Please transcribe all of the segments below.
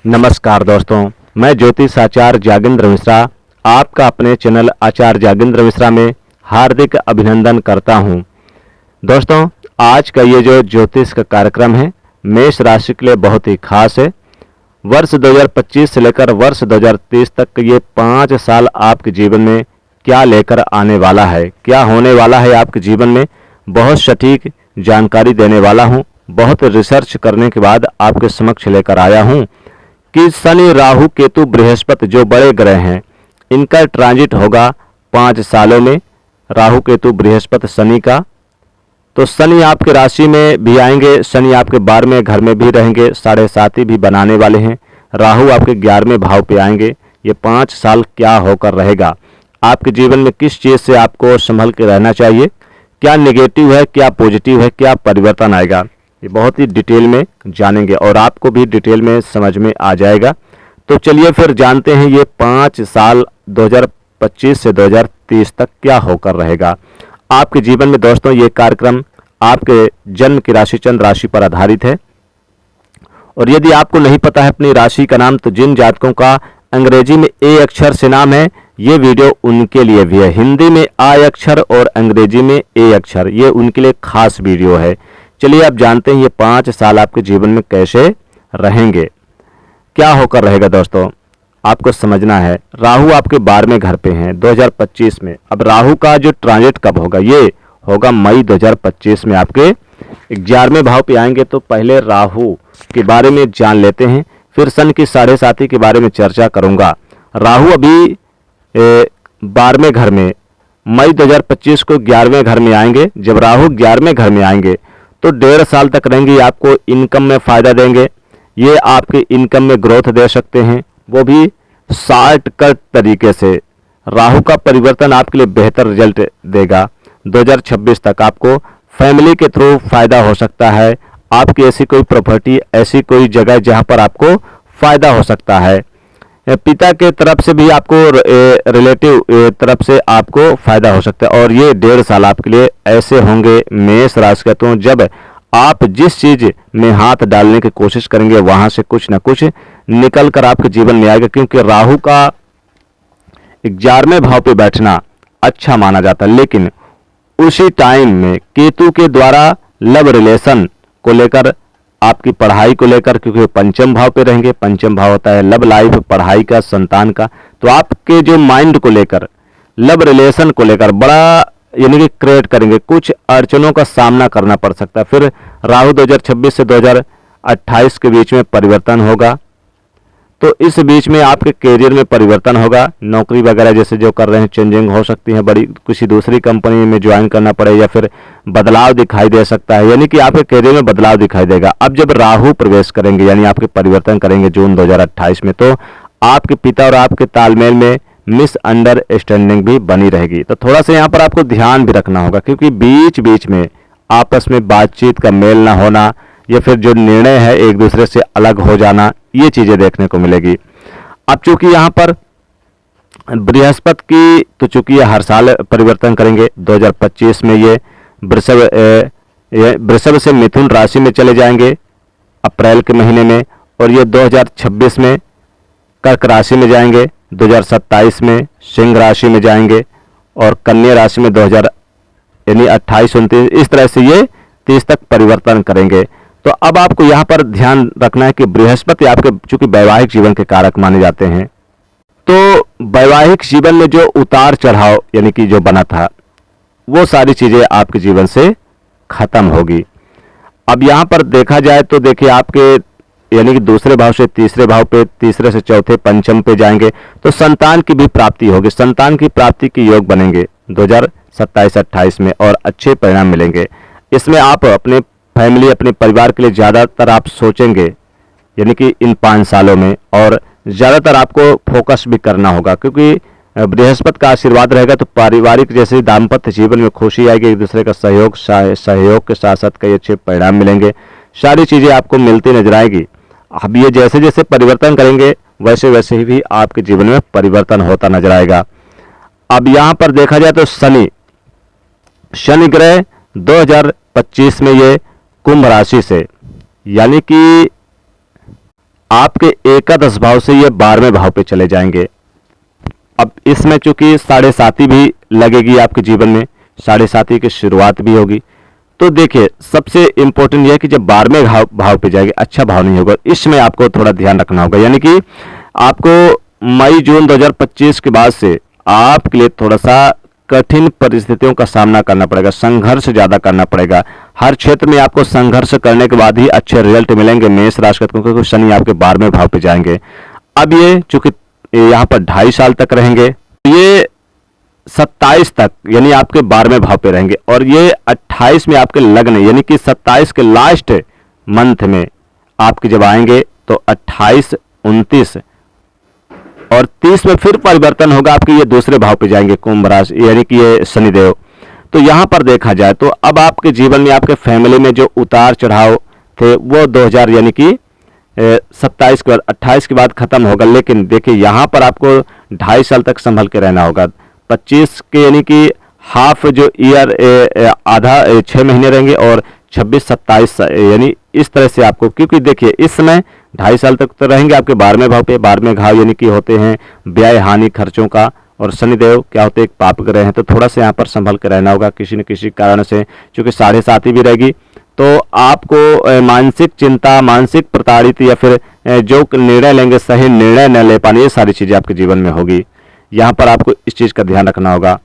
नमस्कार दोस्तों, मैं ज्योतिष आचार्य जागेंद्र मिश्रा आपका अपने चैनल आचार्य जागेंद्र मिश्रा में हार्दिक अभिनंदन करता हूं। दोस्तों, आज का ये जो ज्योतिष का कार्यक्रम है मेष राशि के लिए बहुत ही खास है। वर्ष 2025 से लेकर वर्ष 2030 तक ये 5 साल आपके जीवन में क्या लेकर आने वाला है, क्या होने वाला है आपके जीवन में, बहुत सटीक जानकारी देने वाला हूं। बहुत रिसर्च करने के बाद आपके समक्ष लेकर आया हूं कि शनि, राहु, केतु, बृहस्पति जो बड़े ग्रह हैं इनका ट्रांजिट होगा 5 सालों में। राहु, केतु, बृहस्पति, शनि का। तो शनि आपके राशि में भी आएंगे, शनि आपके 12वें घर में भी रहेंगे, 7.5 भी बनाने वाले हैं। राहु आपके 11वें भाव पे आएंगे। ये 5 साल क्या होकर रहेगा आपके जीवन में, किस चीज़ से आपको संभल के रहना चाहिए, क्या नेगेटिव है, क्या पॉजिटिव है, क्या परिवर्तन आएगा, ये बहुत ही डिटेल में जानेंगे और आपको भी डिटेल में समझ में आ जाएगा। तो चलिए फिर जानते हैं ये 5 साल 2025 से 2030 तक क्या होकर रहेगा आपके जीवन में। दोस्तों, ये कार्यक्रम आपके जन्म की राशि, चंद्र राशि पर आधारित है। और यदि आपको नहीं पता है अपनी राशि का नाम, तो जिन जातकों का अंग्रेजी में ए अक्षर से नाम है ये वीडियो उनके लिए भी है। हिंदी में आई अक्षर और अंग्रेजी में ए अक्षर, ये उनके लिए खास वीडियो है। चलिए अब जानते हैं ये 5 साल आपके जीवन में कैसे रहेंगे, क्या होकर रहेगा। दोस्तों, आपको समझना है, राहु आपके 12वें घर पे हैं 2025 में। अब राहु का जो ट्रांजिट कब होगा, ये होगा मई 2025 में। आपके 11वें भाव पे आएंगे। तो पहले राहु के बारे में जान लेते हैं, फिर सन की 7.5 के बारे में चर्चा करूंगा। राहु अभी 12वें घर में, मई 2025 को 11वें घर में आएंगे। जब राहु 11वें घर में आएंगे तो 1.5 साल तक रहेंगे, आपको इनकम में फ़ायदा देंगे। ये आपके इनकम में ग्रोथ दे सकते हैं, वो भी शॉर्टकट तरीके से। राहु का परिवर्तन आपके लिए बेहतर रिजल्ट देगा। 2026 तक आपको फैमिली के थ्रू फायदा हो सकता है। आपकी ऐसी कोई प्रॉपर्टी, ऐसी कोई जगह जहां पर आपको फायदा हो सकता है। पिता के तरफ से भी आपको, रिलेटिव तरफ से आपको फायदा हो सकता है। और ये 1.5 साल आपके लिए ऐसे होंगे मेष राशि के, तो जब आप जिस चीज में हाथ डालने की कोशिश करेंगे वहां से कुछ ना कुछ निकल कर आपके जीवन में आएगा। क्योंकि राहु का 11वें भाव पे बैठना अच्छा माना जाता है, लेकिन उसी टाइम में केतु के द्वारा लव रिलेशन को लेकर, आपकी पढ़ाई को लेकर, क्योंकि 5म भाव पे रहेंगे। 5म भाव होता है लव लाइफ, पढ़ाई का, संतान का। तो आपके जो माइंड को लेकर, लव रिलेशन को लेकर बड़ा यानी कि क्रिएट करेंगे, कुछ अड़चनों का सामना करना पड़ सकता है। फिर राहु 2026 से 2028 के बीच में परिवर्तन होगा। तो इस बीच में आपके करियर में परिवर्तन होगा। नौकरी वगैरह जैसे जो कर रहे हैं, चेंजिंग हो सकती है, बड़ी किसी दूसरी कंपनी में ज्वाइन करना पड़े, या फिर बदलाव दिखाई दे सकता है, यानी कि आपके करियर में बदलाव दिखाई देगा। अब जब राहु प्रवेश करेंगे, यानी आपके परिवर्तन करेंगे जून 2028 में, तो आपके पिता और आपके तालमेल में मिसअंडरस्टैंडिंग भी बनी रहेगी। तो थोड़ा सा यहाँ पर आपको ध्यान भी रखना होगा, क्योंकि बीच बीच में आपस में बातचीत का मेल ना होना, या फिर जो निर्णय है एक दूसरे से अलग हो जाना, ये चीजें देखने को मिलेगी। अब चूंकि यहाँ पर बृहस्पति की, तो चूंकि ये हर साल परिवर्तन करेंगे, 2025 में ये वृषभ से मिथुन राशि में चले जाएंगे अप्रैल के महीने में, और ये 2026 में कर्क राशि में जाएंगे, 2027 में सिंह राशि में जाएंगे, और कन्या राशि में 2000 यानी 28-29 इस तरह से ये 30 तक परिवर्तन करेंगे। तो अब आपको यहाँ पर ध्यान रखना है कि बृहस्पति आपके चूंकि वैवाहिक जीवन के कारक माने जाते हैं, तो वैवाहिक जीवन में जो उतार चढ़ाव यानी कि जो बना था, वो सारी चीजें आपके जीवन से खत्म होगी। अब यहाँ पर देखा जाए तो देखिए, आपके यानी कि दूसरे भाव से तीसरे भाव पे, तीसरे से चौथे, 5म पे जाएंगे, तो संतान की भी प्राप्ति होगी। संतान की प्राप्ति के योग बनेंगे 2027-28 में, और अच्छे परिणाम मिलेंगे। इसमें आप अपने फैमिली, अपने परिवार के लिए ज़्यादातर आप सोचेंगे, यानी कि इन 5 सालों में, और ज़्यादातर आपको फोकस भी करना होगा, क्योंकि बृहस्पति का आशीर्वाद रहेगा। तो पारिवारिक जैसे दाम्पत्य जीवन में खुशी आएगी, एक दूसरे का सहयोग के साथ साथ कई अच्छे परिणाम मिलेंगे। सारी चीज़ें आपको मिलती नजर आएगी। अब ये जैसे जैसे परिवर्तन करेंगे वैसे वैसे ही भी आपके जीवन में परिवर्तन होता नजर आएगा। अब यहाँ पर देखा जाए तो शनि ग्रह 2025 में ये कुंभ राशि से, यानी कि आपके एकादश भाव से ये 12वें भाव पे चले जाएंगे। अब इसमें चूंकि साढ़े साती भी लगेगी आपके जीवन में, साढ़े साती की शुरुआत भी होगी। तो देखिए सबसे इंपॉर्टेंट यह है कि जब 12वें भाव पे जाएगी, अच्छा भाव नहीं होगा, इसमें आपको थोड़ा ध्यान रखना होगा। यानी कि आपको मई जून 2025 के बाद से आपके लिए थोड़ा सा कठिन परिस्थितियों का सामना करना पड़ेगा, संघर्ष ज्यादा करना पड़ेगा। हर क्षेत्र में आपको संघर्ष करने के बाद ही अच्छे रिजल्ट मिलेंगे मेष राशि के, क्योंकि शनि आपके 12वें भाव पे जाएंगे। अब ये चूंकि यहाँ पर 2.5 साल तक रहेंगे, ये 27 तक यानी आपके 12वें भाव पे रहेंगे, और ये 28 में आपके लग्न यानी कि 27 के लास्ट मंथ में आपके जब आएंगे तो 28, 29 और 30 में फिर परिवर्तन होगा आपके, ये दूसरे भाव पे जाएंगे कुंभ राशि यानी कि ये शनिदेव। तो यहां पर देखा जाए तो अब आपके जीवन में आपके फैमिली में जो उतार चढ़ाव थे वो 2000 यानी कि 27 के बाद 28 के बाद खत्म होगा। लेकिन देखिए यहां पर आपको 2.5 साल तक संभल के रहना होगा। 25 के यानी कि हाफ जो ईयर आधा 6 महीने रहेंगे, और 26-27 यानी इस तरह से आपको, क्योंकि देखिए इस समय 2.5 साल तक तो रहेंगे आपके 12वें भाव पे। 12वें भाव यानी कि होते हैं व्यय हानि खर्चों का, और शनिदेव क्या होते हैं एक पाप ग्रह हैं, तो थोड़ा सा यहाँ पर संभल के रहना होगा किसी न किसी कारण से। क्योंकि साढ़े साती भी रहेगी तो आपको मानसिक चिंता, मानसिक प्रताड़ित, या फिर जो निर्णय लेंगे सही निर्णय न ले पाने, ये सारी चीजें आपके जीवन में होगी। यहाँ पर आपको इस चीज का ध्यान रखना होगा।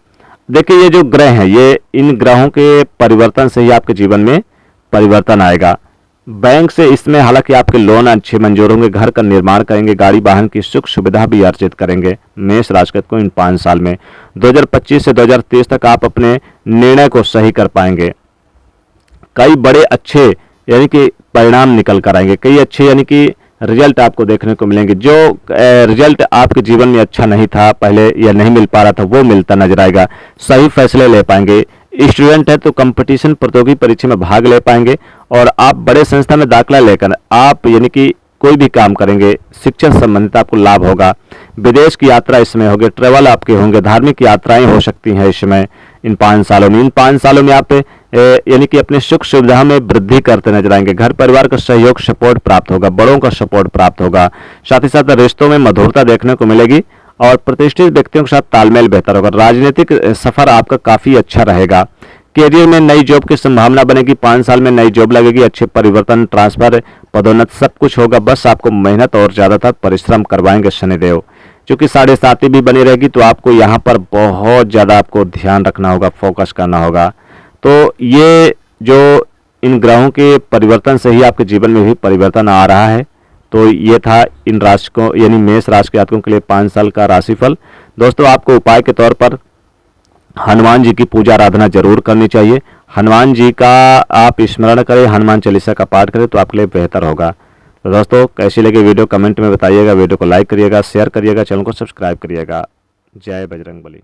देखिए ये जो ग्रह हैं, ये इन ग्रहों के परिवर्तन से ही आपके जीवन में परिवर्तन आएगा। बैंक से इसमें हालांकि आपके लोन अच्छे मंजूर होंगे, घर का निर्माण करेंगे, गाड़ी वाहन की सुख सुविधा भी अर्जित करेंगे मेष राशि को इन 5 साल में। 2025 से 2030 तक आप अपने निर्णय को सही कर पाएंगे। कई बड़े अच्छे यानी कि परिणाम निकल कर आएंगे, कई अच्छे यानी कि रिजल्ट आपको देखने को मिलेंगे। जो रिजल्ट आपके जीवन में अच्छा नहीं था पहले या नहीं मिल पा रहा था, वो मिलता नजर आएगा। सही फैसले ले पाएंगे। स्टूडेंट है तो कंपटीशन प्रतियोगी परीक्षा में भाग ले पाएंगे, और आप बड़े संस्था में दाखिला लेकर आप यानी कि कोई भी काम करेंगे, शिक्षा संबंधित आपको लाभ होगा। विदेश की यात्रा इसमें होगी, ट्रेवल आपके होंगे, धार्मिक यात्राएं हो सकती हैं इसमें इन 5 सालों में। इन 5 सालों में आप यानी कि अपने सुख सुविधा में वृद्धि करते नजर आएंगे। घर परिवार का सहयोग सपोर्ट प्राप्त होगा, बड़ों का सपोर्ट प्राप्त होगा। साथ ही साथ रिश्तों में मधुरता देखने को मिलेगी, और प्रतिष्ठित व्यक्तियों के साथ तालमेल बेहतर होगा। राजनीतिक सफर आपका काफी अच्छा रहेगा। करियर में नई जॉब की संभावना बनेगी। 5 साल में नई जॉब लगेगी, अच्छे परिवर्तन, ट्रांसफर, पदोन्नत सब कुछ होगा। बस आपको मेहनत और ज्यादातर परिश्रम करवाएंगे शनिदेव। क्योंकि साढ़े साती भी बनी रहेगी, तो आपको यहाँ पर बहुत ज्यादा आपको ध्यान रखना होगा, फोकस करना होगा। तो ये जो इन ग्रहों के परिवर्तन से ही आपके जीवन में भी परिवर्तन आ रहा है। तो ये था इन राशि को यानी मेष राशि के जातकों के लिए 5 साल का राशिफल। दोस्तों आपको उपाय के तौर पर हनुमान जी की पूजा आराधना जरूर करनी चाहिए। हनुमान जी का आप स्मरण करें, हनुमान चालीसा का पाठ करें तो आपके लिए बेहतर होगा। तो दोस्तों कैसी लगी वीडियो कमेंट में बताइएगा। वीडियो को लाइक करिएगा, शेयर करिएगा, चैनल को सब्सक्राइब करिएगा। जय बजरंगबली।